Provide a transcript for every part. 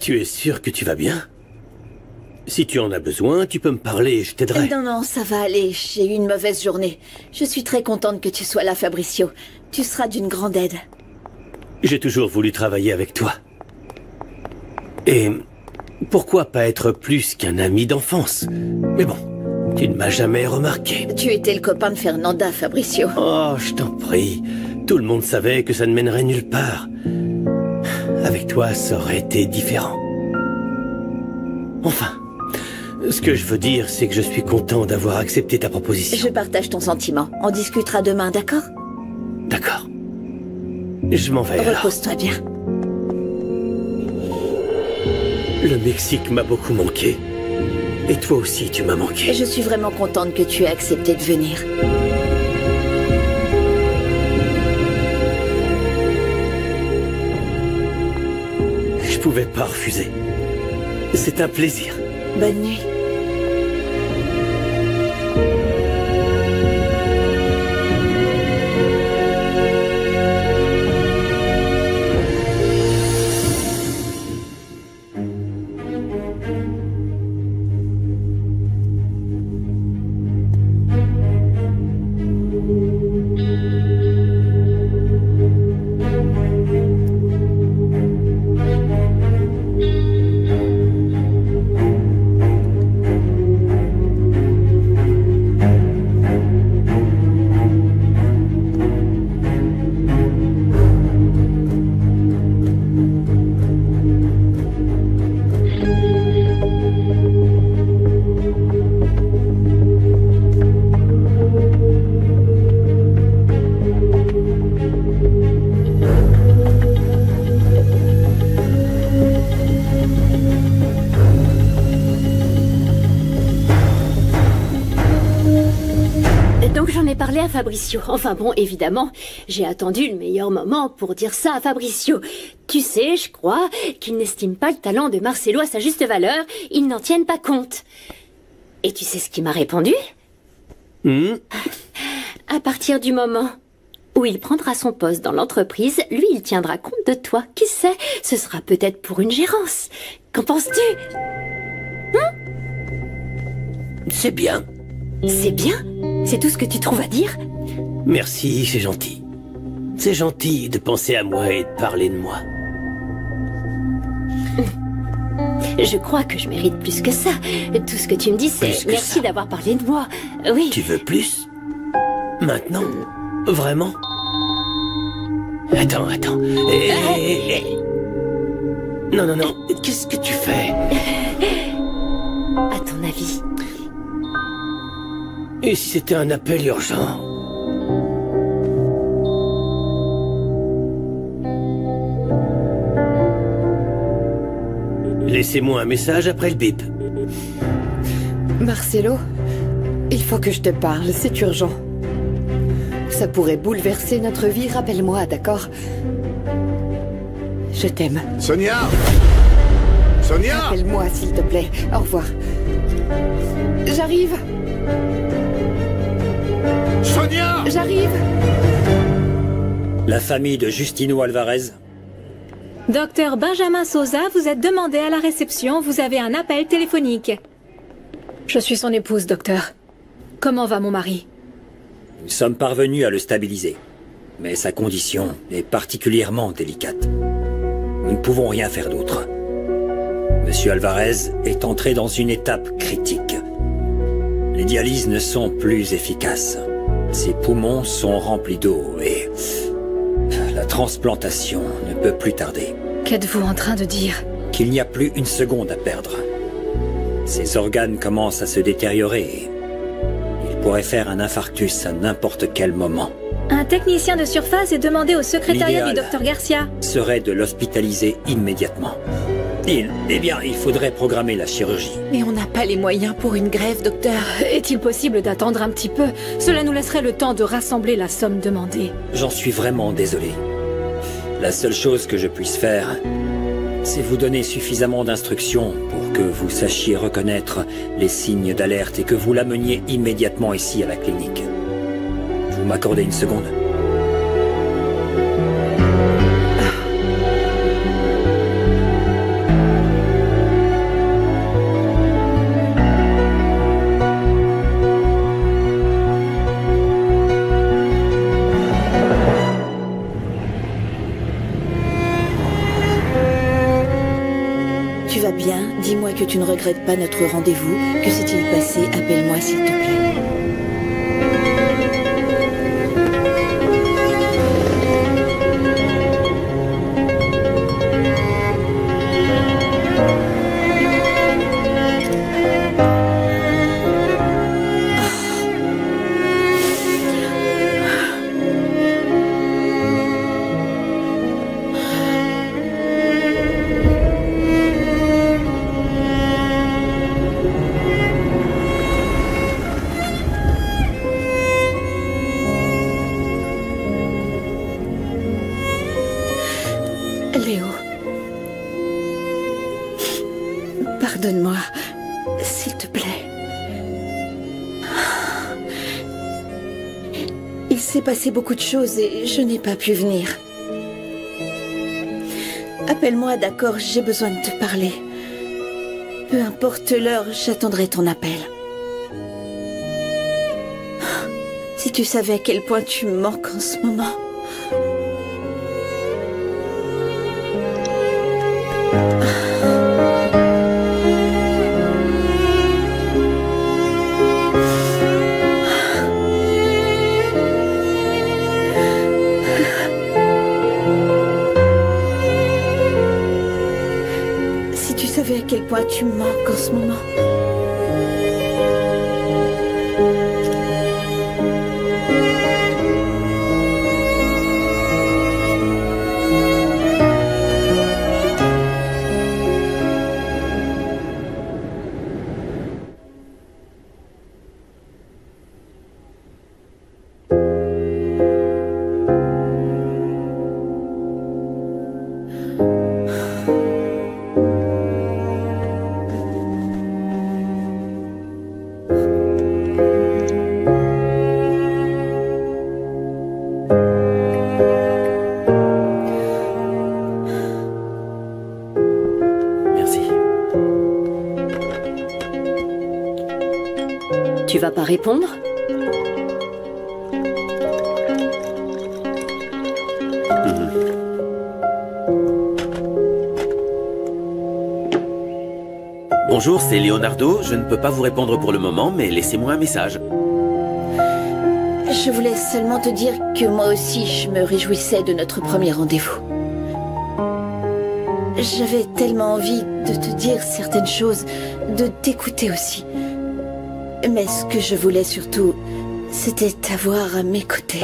Tu es sûr que tu vas bien? Si tu en as besoin, tu peux me parler et je t'aiderai. Non, non, ça va aller. J'ai eu une mauvaise journée. Je suis très contente que tu sois là, Fabricio. Tu seras d'une grande aide. J'ai toujours voulu travailler avec toi. Et pourquoi pas être plus qu'un ami d'enfance? Mais bon, tu ne m'as jamais remarqué. Tu étais le copain de Fernanda, Fabricio. Oh, je t'en prie. Tout le monde savait que ça ne mènerait nulle part. Avec toi, ça aurait été différent. Enfin, ce que je veux dire, c'est que je suis content d'avoir accepté ta proposition. Je partage ton sentiment. On discutera demain, d'accord? D'accord. Je m'en vais alors. Repose-toi bien. Le Mexique m'a beaucoup manqué. Et toi aussi, tu m'as manqué. Je suis vraiment contente que tu aies accepté de venir. Je pouvais pas refuser. C'est un plaisir. Bonne nuit. Fabricio. Enfin bon, évidemment, j'ai attendu le meilleur moment pour dire ça à Fabricio. Tu sais, je crois qu'il n'estime pas le talent de Marcelo à sa juste valeur, ils n'en tiennent pas compte. Et tu sais ce qu'il m'a répondu? À partir du moment où il prendra son poste dans l'entreprise, lui, il tiendra compte de toi. Qui sait, ce sera peut-être pour une gérance. Qu'en penses-tu? C'est bien. C'est bien? C'est tout ce que tu trouves à dire? Merci, c'est gentil. C'est gentil de penser à moi et de parler de moi. Je crois que je mérite plus que ça. Tout ce que tu me dis, c'est merci d'avoir parlé de moi. Oui. Tu veux plus? Maintenant? Vraiment? Attends. Non, non, non. Qu'est-ce que tu fais? À ton avis? Et si c'était un appel urgent? Laissez-moi un message après le bip. Marcelo, il faut que je te parle, c'est urgent. Ça pourrait bouleverser notre vie, rappelle-moi, d'accord? Je t'aime. Sonia! Sonia! Rappelle-moi, s'il te plaît. Au revoir. J'arrive! Sonia! J'arrive! La famille de Justino Alvarez. Docteur Benjamin Sosa, vous êtes demandé à la réception, vous avez un appel téléphonique. Je suis son épouse, docteur. Comment va mon mari? Nous sommes parvenus à le stabiliser. Mais sa condition est particulièrement délicate. Nous ne pouvons rien faire d'autre. Monsieur Alvarez est entré dans une étape critique. Les dialyses ne sont plus efficaces. Ses poumons sont remplis d'eau et la transplantation ne peut plus tarder. Qu'êtes-vous en train de dire? Qu'il n'y a plus une seconde à perdre. Ses organes commencent à se détériorer et il pourrait faire un infarctus à n'importe quel moment. Un technicien de surface est demandé au secrétariat du L'idéal docteur Garcia. Serait de l'hospitaliser immédiatement. Eh bien, il faudrait programmer la chirurgie. Mais on n'a pas les moyens pour une grève, docteur. Est-il possible d'attendre un petit peu? Cela nous laisserait le temps de rassembler la somme demandée. J'en suis vraiment désolé. La seule chose que je puisse faire, c'est vous donner suffisamment d'instructions pour que vous sachiez reconnaître les signes d'alerte et que vous l'ameniez immédiatement ici à la clinique. Vous m'accordez une seconde? tu ne regrettes pas notre rendez-vous. Que s'est-il passé? Appelle-moi s'il te plaît. Léo, pardonne-moi, s'il te plaît. Il s'est passé beaucoup de choses et je n'ai pas pu venir. Appelle-moi, d'accord, j'ai besoin de te parler. Peu importe l'heure, j'attendrai ton appel. Si tu savais à quel point tu me manques en ce moment. Si tu savais à quel point tu me manques en ce moment. Tu vas pas répondre? Bonjour, c'est Leonardo. Je ne peux pas vous répondre pour le moment, mais laissez-moi un message. Je voulais seulement te dire que moi aussi, je me réjouissais de notre premier rendez-vous. J'avais tellement envie de te dire certaines choses, de t'écouter aussi. Mais ce que je voulais surtout, c'était t'avoir à mes côtés.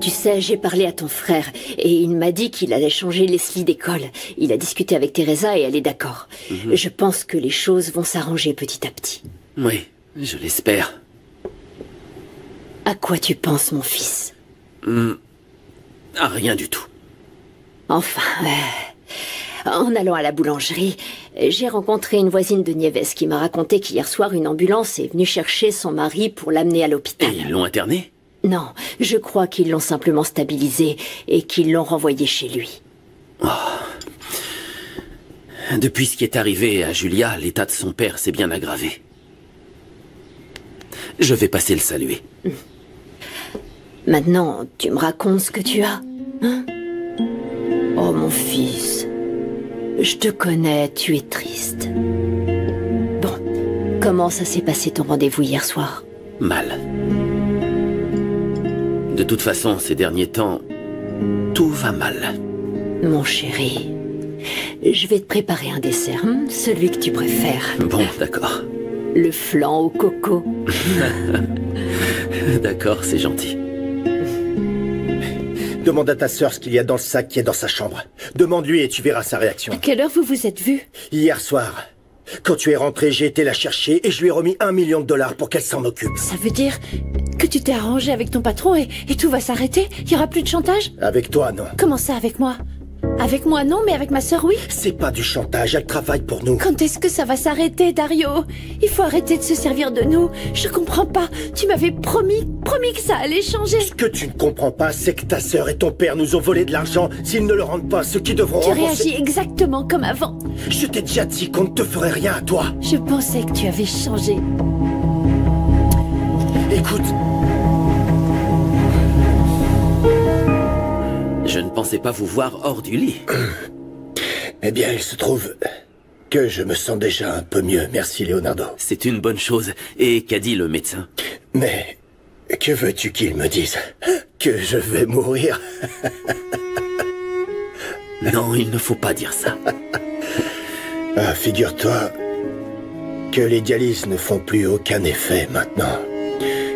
Tu sais, j'ai parlé à ton frère et il m'a dit qu'il allait changer Leslie d'école. Il a discuté avec Teresa et elle est d'accord. Je pense que les choses vont s'arranger petit à petit. Oui, je l'espère. À quoi tu penses, mon fils? Ah, rien du tout. Enfin, en allant à la boulangerie, j'ai rencontré une voisine de Nieves qui m'a raconté qu'hier soir, une ambulance est venue chercher son mari pour l'amener à l'hôpital. Et ils l'ont interné? Non, je crois qu'ils l'ont simplement stabilisé et qu'ils l'ont renvoyé chez lui. Oh. Depuis ce qui est arrivé à Julia, l'état de son père s'est bien aggravé. Je vais passer le saluer. Maintenant, tu me racontes ce que tu as, hein? Oh, mon fils, je te connais, tu es triste. Bon, comment ça s'est passé ton rendez-vous hier soir? Mal. De toute façon, ces derniers temps, tout va mal. Mon chéri, je vais te préparer un dessert, celui que tu préfères. Bon, d'accord. Le flan au coco. D'accord, c'est gentil. Demande à ta sœur ce qu'il y a dans le sac qui est dans sa chambre. Demande-lui et tu verras sa réaction. À quelle heure vous vous êtes vus? Hier soir. Quand tu es rentré, j'ai été la chercher et je lui ai remis $1 million pour qu'elle s'en occupe. Ça veut dire que tu t'es arrangé avec ton patron et tout va s'arrêter? Il n'y aura plus de chantage? Avec toi, non. Comment ça, avec moi? Avec moi, non, mais avec ma sœur, oui. C'est pas du chantage, elle travaille pour nous. Quand est-ce que ça va s'arrêter, Dario? Il faut arrêter de se servir de nous. Je comprends pas. Tu m'avais promis que ça allait changer. Ce que tu ne comprends pas, c'est que ta sœur et ton père nous ont volé de l'argent. S'ils ne le rendent pas, ceux qui devront rembourser... Tu réagis exactement comme avant. Je t'ai déjà dit qu'on ne te ferait rien à toi. Je pensais que tu avais changé. Écoute. Je ne pensais pas vous voir hors du lit. Eh bien, il se trouve que je me sens déjà un peu mieux, merci Leonardo. C'est une bonne chose. Et qu'a dit le médecin? Mais que veux-tu qu'il me dise? Que je vais mourir? Non, il ne faut pas dire ça. Ah, figure-toi que les dialyses ne font plus aucun effet maintenant.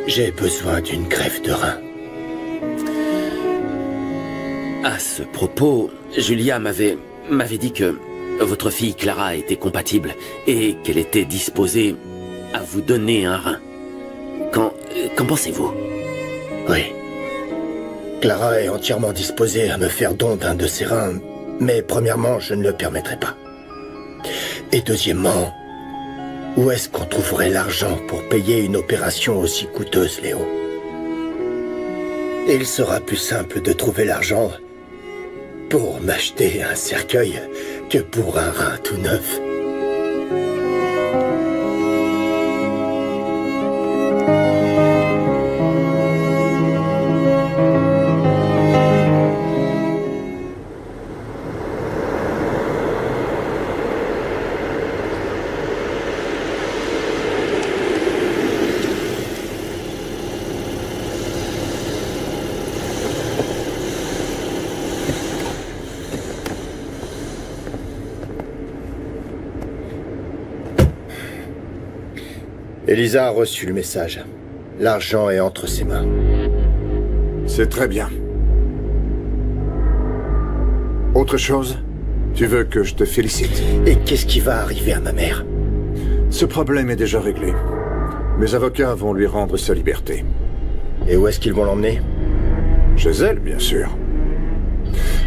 J'ai besoin d'une greffe de rein. À ce propos, Julia m'avait dit que votre fille Clara était compatible et qu'elle était disposée à vous donner un rein. Qu'en pensez-vous? Oui. Clara est entièrement disposée à me faire don d'un de ses reins, mais premièrement, je ne le permettrai pas. Et deuxièmement, où est-ce qu'on trouverait l'argent pour payer une opération aussi coûteuse, Léo? Il sera plus simple de trouver l'argent pour m'acheter un cercueil que pour un rein tout neuf. Elisa a reçu le message. L'argent est entre ses mains. C'est très bien. Autre chose? Tu veux que je te félicite? Et qu'est-ce qui va arriver à ma mère? Ce problème est déjà réglé. Mes avocats vont lui rendre sa liberté. Et où est-ce qu'ils vont l'emmener? Chez elle, bien sûr.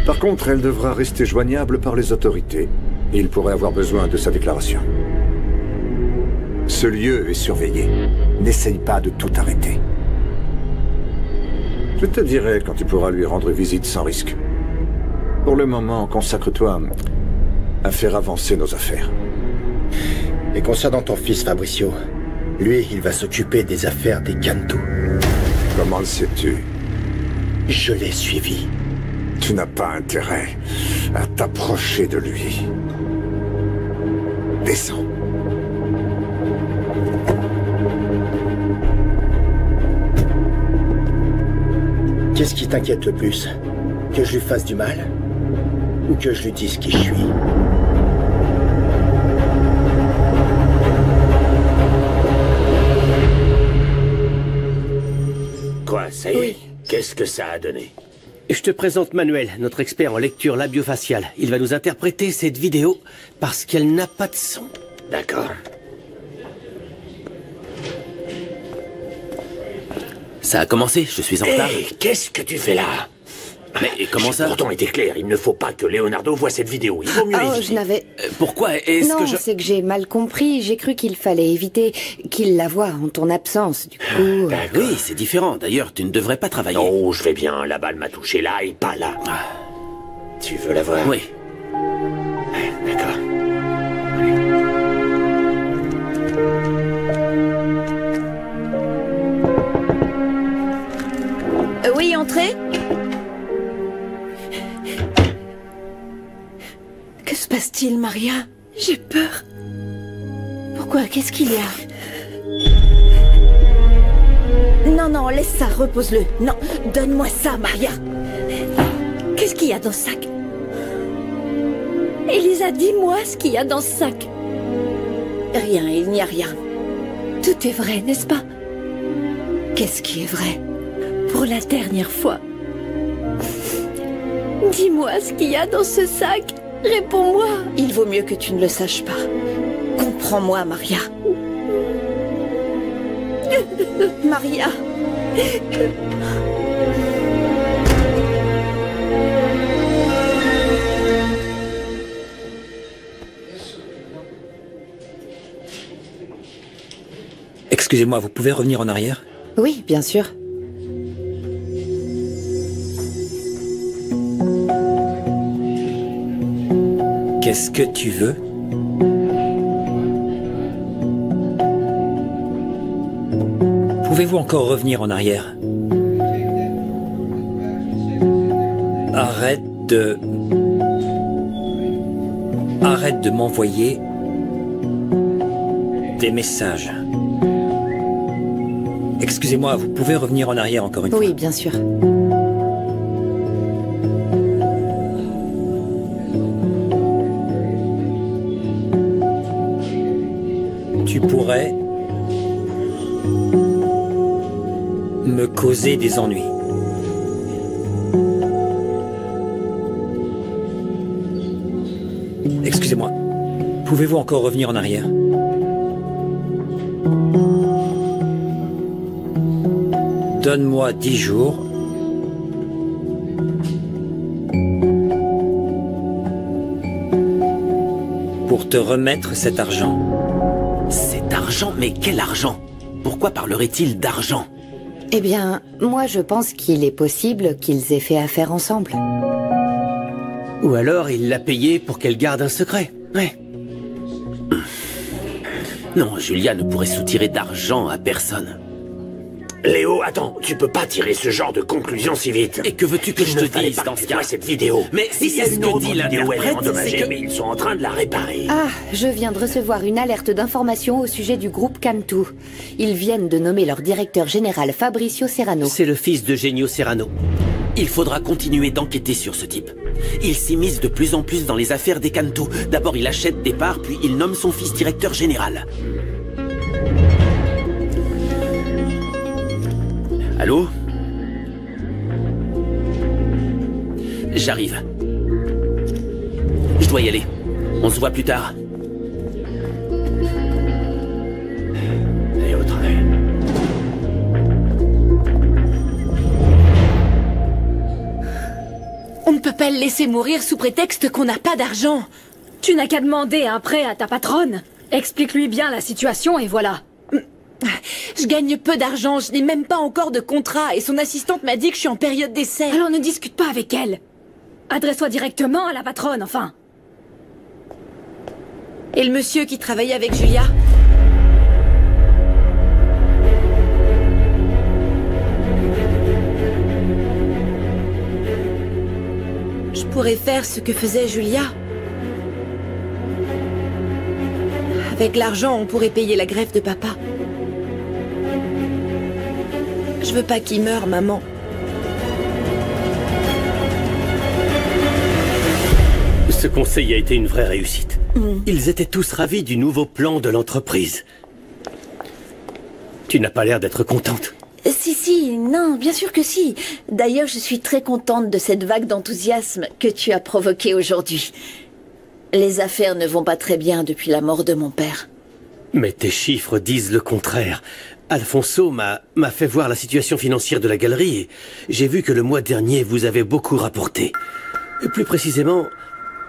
Par contre, elle devra rester joignable par les autorités. Il pourrait avoir besoin de sa déclaration. Ce lieu est surveillé. N'essaye pas de tout arrêter. Je te dirai quand tu pourras lui rendre visite sans risque. Pour le moment, consacre-toi à faire avancer nos affaires. Et concernant ton fils, Fabricio, lui, il va s'occuper des affaires des Cantu. Comment le sais-tu? Je l'ai suivi. Tu n'as pas intérêt à t'approcher de lui. Descends. Qu'est-ce qui t'inquiète le plus? Que je lui fasse du mal? Ou que je lui dise qui je suis? Quoi, ça y est? Qu'est-ce que ça a donné? Je te présente Manuel, notre expert en lecture labiofaciale. Il va nous interpréter cette vidéo parce qu'elle n'a pas de son. D'accord. Ça a commencé, je suis en retard. Hé, qu'est-ce que tu fais là? Mais comment ça? J'ai pourtant été clair, il ne faut pas que Leonardo voie cette vidéo. Il vaut mieux Oh, éviter. je n'avais... Pourquoi est-ce Non, que je... c'est que j'ai mal compris. J'ai cru qu'il fallait éviter qu'il la voie en ton absence. Du coup... Oui, c'est différent. D'ailleurs, tu ne devrais pas travailler. Non, je vais bien. La balle m'a touché là et pas là. Tu veux la voir? Oui. D'accord. Oui, entrez. Que se passe-t-il, Maria? J'ai peur. Pourquoi? Qu'est-ce qu'il y a? Non, non, laisse ça, repose-le. Non, donne-moi ça, Maria. Qu'est-ce qu'il y a dans ce sac? Elisa, dis-moi ce qu'il y a dans ce sac. Rien, il n'y a rien. Tout est vrai, n'est-ce pas? Qu'est-ce qui est vrai? Pour la dernière fois. Dis-moi ce qu'il y a dans ce sac. Réponds-moi. Il vaut mieux que tu ne le saches pas. Comprends-moi, Maria. Maria. Excusez-moi, vous pouvez revenir en arrière? Oui, bien sûr. Qu'est-ce que tu veux? Pouvez-vous encore revenir en arrière? Arrête de m'envoyer des messages. Excusez-moi, vous pouvez revenir en arrière encore une fois? Oui, bien sûr. Tu pourrais me causer des ennuis. Excusez-moi, pouvez-vous encore revenir en arrière? Donne-moi 10 jours. Pour te remettre cet argent. Cet argent? Mais quel argent? Pourquoi parlerait-il d'argent? Eh bien, moi je pense qu'il est possible qu'ils aient fait affaire ensemble. Ou alors il l'a payé pour qu'elle garde un secret. Ouais. Non, Julia ne pourrait soutirer d'argent à personne. Léo, attends, tu peux pas tirer ce genre de conclusion si vite. Et que veux-tu que je te dise dans ce cas? Cette vidéo. Mais si c'est ce que dit l'interprète, c'est que... mais ils sont en train de la réparer. Ah, je viens de recevoir une alerte d'information au sujet du groupe Cantu. Ils viennent de nommer leur directeur général Fabricio Serrano. C'est le fils de Genio Serrano. Il faudra continuer d'enquêter sur ce type. Il s'immisce de plus en plus dans les affaires des Cantu. D'abord il achète des parts, puis il nomme son fils directeur général. Allô? J'arrive. Je dois y aller. On se voit plus tard. Et au travail. On ne peut pas le laisser mourir sous prétexte qu'on n'a pas d'argent. Tu n'as qu'à demander un prêt à ta patronne. Explique-lui bien la situation et voilà. Je gagne peu d'argent, je n'ai même pas encore de contrat et son assistante m'a dit que je suis en période d'essai. Alors ne discute pas avec elle. Adresse-toi directement à la patronne, enfin. Et le monsieur qui travaillait avec Julia? Je pourrais faire ce que faisait Julia. Avec l'argent, on pourrait payer la greffe de papa. Je veux pas qu'il meure, maman. Ce conseil a été une vraie réussite. Ils étaient tous ravis du nouveau plan de l'entreprise. Tu n'as pas l'air d'être contente. Si, non, bien sûr que si. D'ailleurs, je suis très contente de cette vague d'enthousiasme que tu as provoquée aujourd'hui. Les affaires ne vont pas très bien depuis la mort de mon père. Mais tes chiffres disent le contraire. Alfonso m'a fait voir la situation financière de la galerie et j'ai vu que le mois dernier, vous avez beaucoup rapporté. Et plus précisément,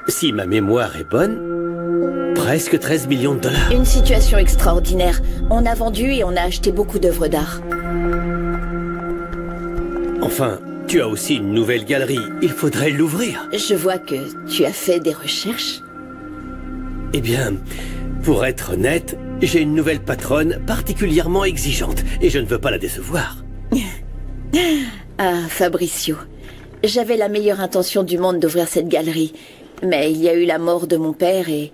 si ma mémoire est bonne, presque 13 millions de dollars. Une situation extraordinaire. On a vendu et on a acheté beaucoup d'œuvres d'art. Enfin, tu as aussi une nouvelle galerie. Il faudrait l'ouvrir. Je vois que tu as fait des recherches. Eh bien, pour être honnête, j'ai une nouvelle patronne particulièrement exigeante et je ne veux pas la décevoir. Ah, Fabricio. J'avais la meilleure intention du monde d'ouvrir cette galerie. Mais il y a eu la mort de mon père et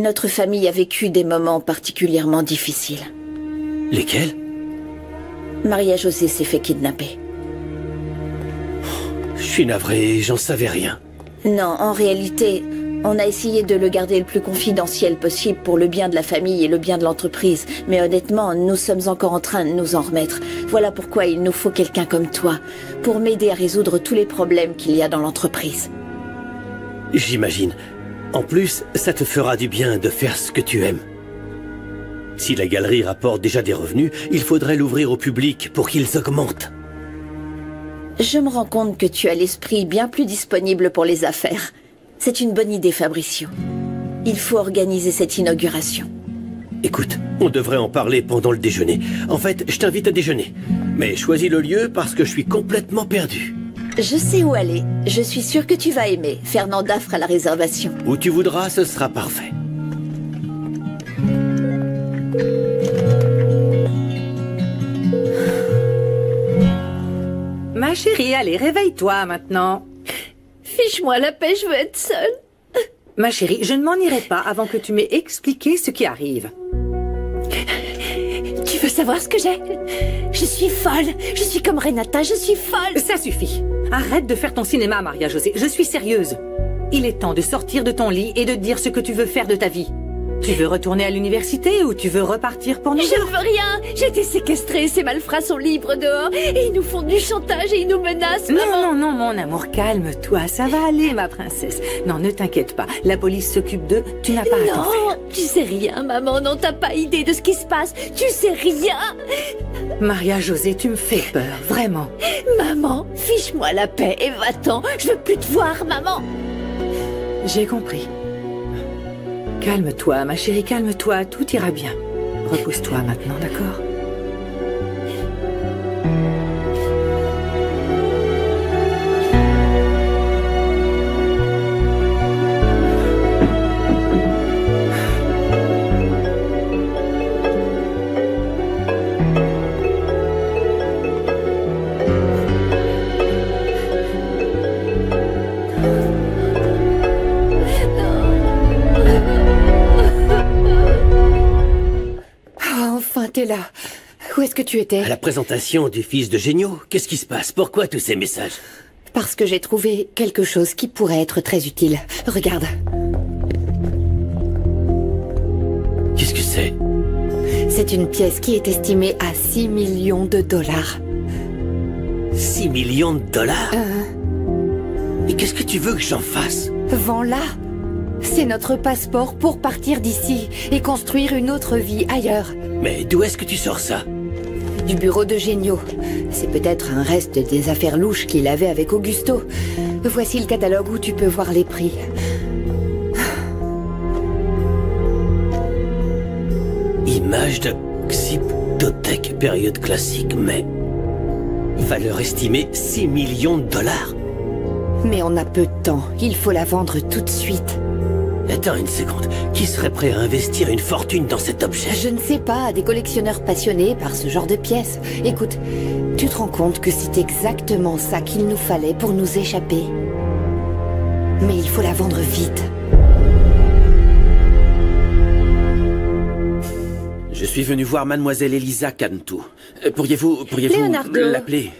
notre famille a vécu des moments particulièrement difficiles. Lesquels? Maria José s'est fait kidnapper. Je suis navré, j'en savais rien. Non, en réalité, on a essayé de le garder le plus confidentiel possible pour le bien de la famille et le bien de l'entreprise. Mais honnêtement, nous sommes encore en train de nous en remettre. Voilà pourquoi il nous faut quelqu'un comme toi, pour m'aider à résoudre tous les problèmes qu'il y a dans l'entreprise. J'imagine. En plus, ça te fera du bien de faire ce que tu aimes. Si la galerie rapporte déjà des revenus, il faudrait l'ouvrir au public pour qu'ils augmentent. Je me rends compte que tu as l'esprit bien plus disponible pour les affaires. C'est une bonne idée, Fabricio. Il faut organiser cette inauguration. Écoute, on devrait en parler pendant le déjeuner. En fait, je t'invite à déjeuner. Mais choisis le lieu parce que je suis complètement perdu. Je sais où aller. Je suis sûre que tu vas aimer. Fernanda fera la réservation. Où tu voudras, ce sera parfait. Ma chérie, allez, réveille-toi maintenant. Fiche-moi la paix, je veux être seule. Ma chérie, je ne m'en irai pas avant que tu m'aies expliqué ce qui arrive. Tu veux savoir ce que j'ai? Je suis folle. Je suis comme Renata, je suis folle. Ça suffit. Arrête de faire ton cinéma, Maria-José. Je suis sérieuse. Il est temps de sortir de ton lit et de dire ce que tu veux faire de ta vie. Tu veux retourner à l'université ou tu veux repartir pour New York? Je ne veux rien. J'ai été séquestrée. Ces malfrats sont libres dehors. Et ils nous font du chantage et ils nous menacent. Non, non, mon amour, calme-toi. Ça va aller, ma princesse. Non, ne t'inquiète pas. La police s'occupe d'eux. Tu n'as pas à t'en faire. Non, tu sais rien, maman. Non, t'as pas idée de ce qui se passe. Tu sais rien. Maria-José, tu me fais peur. Vraiment. Maman, fiche-moi la paix et va-t'en. Je veux plus te voir, maman. J'ai compris. Calme-toi, ma chérie, calme-toi, tout ira bien. Repose-toi maintenant, d'accord? T'es là. Où est-ce que tu étais? À la présentation du fils de Génio. Qu'est-ce qui se passe? Pourquoi tous ces messages? Parce que j'ai trouvé quelque chose qui pourrait être très utile. Regarde. Qu'est-ce que c'est? C'est une pièce qui est estimée à 6 millions de dollars. 6 millions de dollars? Et qu'est-ce que tu veux que j'en fasse? Vends-la. C'est notre passeport pour partir d'ici et construire une autre vie ailleurs. Mais d'où est-ce que tu sors ça? Du bureau de Génio. C'est peut-être un reste des affaires louches qu'il avait avec Augusto. Voici le catalogue où tu peux voir les prix. Image de Xyptotech période classique, mais... valeur estimée 6 millions de dollars. Mais on a peu de temps. Il faut la vendre tout de suite. Attends une seconde. Qui serait prêt à investir une fortune dans cet objet? Je ne sais pas, des collectionneurs passionnés par ce genre de pièces. Écoute, tu te rends compte que c'est exactement ça qu'il nous fallait pour nous échapper. Mais il faut la vendre vite. Je suis venu voir mademoiselle Elisa Cantu. Pourriez-vous Leonardo. l'appeler?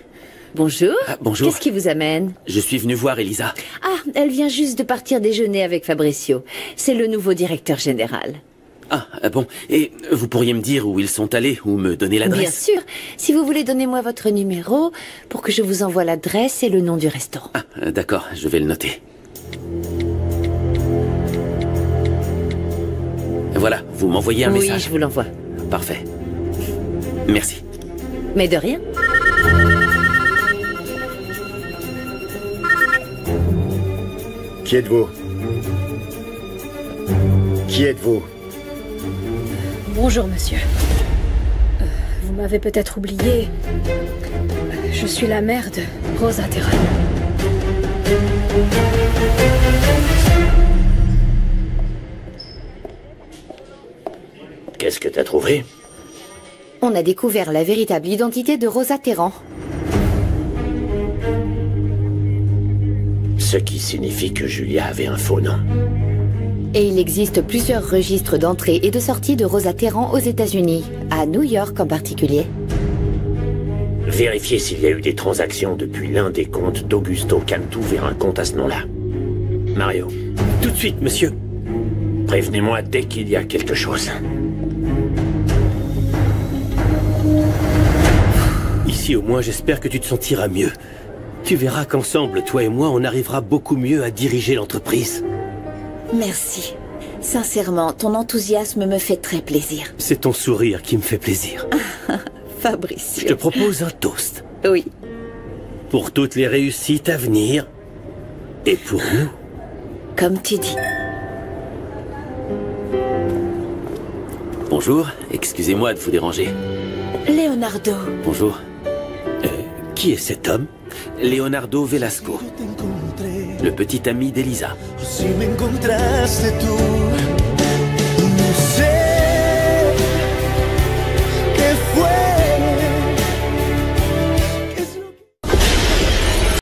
Bonjour. Ah, bonjour. Qu'est-ce qui vous amène? Je suis venu voir Elisa. Ah, elle vient juste de partir déjeuner avec Fabricio. C'est le nouveau directeur général. Ah, bon. Et vous pourriez me dire où ils sont allés ou me donner l'adresse? Bien sûr. Si vous voulez, donnez-moi votre numéro pour que je vous envoie l'adresse et le nom du restaurant. Ah, d'accord. Je vais le noter. Voilà, vous m'envoyez un message. Oui, je vous l'envoie. Parfait. Merci. Mais de rien. Qui êtes-vous? Qui êtes-vous? Bonjour, monsieur. Vous m'avez peut-être oublié. Je suis la mère de Rosa Terran. Qu'est-ce que t'as trouvé? On a découvert la véritable identité de Rosa Terran. Ce qui signifie que Julia avait un faux nom. Et il existe plusieurs registres d'entrée et de sortie de Rosa Terran aux États-Unis, à New York en particulier. Vérifiez s'il y a eu des transactions depuis l'un des comptes d'Augusto Cantu vers un compte à ce nom-là. Mario. Tout de suite, monsieur. Prévenez-moi dès qu'il y a quelque chose. Ici, au moins, j'espère que tu te sentiras mieux. Tu verras qu'ensemble, toi et moi, on arrivera beaucoup mieux à diriger l'entreprise. Merci. Sincèrement, ton enthousiasme me fait très plaisir. C'est ton sourire qui me fait plaisir. Fabricio. Je te propose un toast. Oui. Pour toutes les réussites à venir, et pour nous. Comme tu dis. Bonjour, excusez-moi de vous déranger. Leonardo. Bonjour. Qui est cet homme? Leonardo Velasco. Le petit ami d'Elisa. Si me encontraste tú